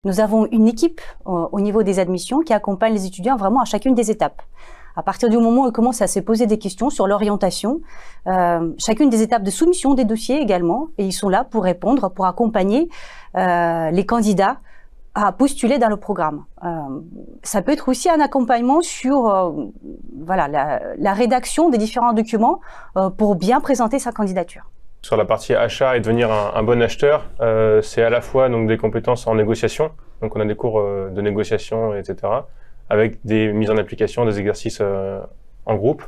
Nous avons une équipe au niveau des admissions qui accompagne les étudiants vraiment à chacune des étapes. À partir du moment où ils commencent à se poser des questions sur l'orientation, chacune des étapes de soumission des dossiers également, et ils sont là pour répondre, pour accompagner les candidats à postuler dans le programme. Ça peut être aussi un accompagnement sur voilà, la rédaction des différents documents pour bien présenter sa candidature. Sur la partie achat et devenir un bon acheteur, c'est à la fois donc, des compétences en négociation, donc on a des cours de négociation, etc., avec des mises en application, des exercices en groupe.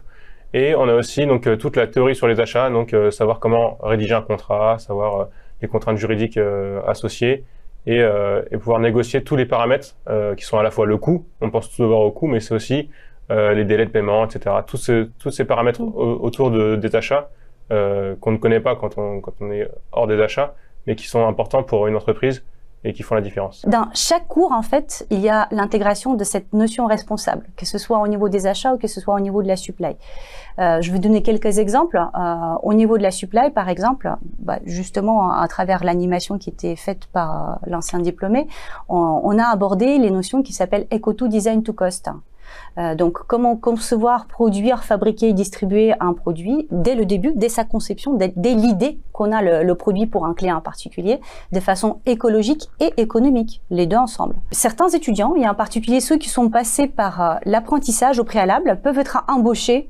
Et on a aussi donc, toute la théorie sur les achats, donc savoir comment rédiger un contrat, savoir les contraintes juridiques associées, et pouvoir négocier tous les paramètres qui sont à la fois le coût, on pense tout d'abord au coût, mais c'est aussi les délais de paiement, etc. Tous ces paramètres autour des achats qu'on ne connaît pas quand on est hors des achats, mais qui sont importants pour une entreprise et qui font la différence. Dans chaque cours, en fait, il y a l'intégration de cette notion responsable, que ce soit au niveau des achats ou que ce soit au niveau de la supply. Je vais donner quelques exemples. Au niveau de la supply, par exemple, justement, à travers l'animation qui était faite par l'ancien diplômé, on a abordé les notions qui s'appellent Eco-to Design to Cost. Donc, comment concevoir, produire, fabriquer et distribuer un produit dès le début, dès sa conception, dès l'idée qu'on a le produit pour un client en particulier, de façon écologique et économique, les deux ensemble. Certains étudiants, et en particulier ceux qui sont passés par l'apprentissage au préalable, peuvent être embauchés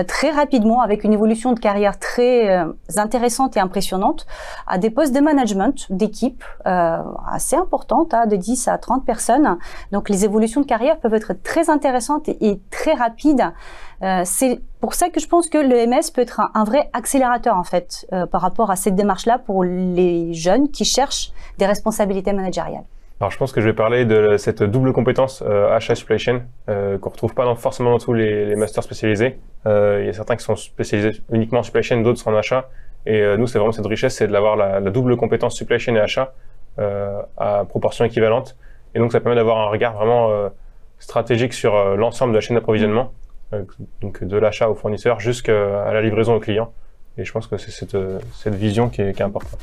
très rapidement avec une évolution de carrière très intéressante et impressionnante à des postes de management d'équipe assez importantes, de 10 à 30 personnes. Donc, les évolutions de carrière peuvent être très intéressantes et très rapide. C'est pour ça que je pense que l'EMS peut être un vrai accélérateur en fait par rapport à cette démarche-là pour les jeunes qui cherchent des responsabilités managériales. Alors je pense que je vais parler de cette double compétence achat supply chain qu'on retrouve pas forcément dans tous les masters spécialisés. Il y a certains qui sont spécialisés uniquement en supply chain, d'autres sont en achat. Et nous, c'est vraiment cette richesse, c'est de l'avoir la double compétence supply chain et achat à proportion équivalente. Et donc ça permet d'avoir un regard vraiment stratégique sur l'ensemble de la chaîne d'approvisionnement, donc de l'achat au fournisseur jusqu'à la livraison au client. Et je pense que c'est cette vision qui est importante.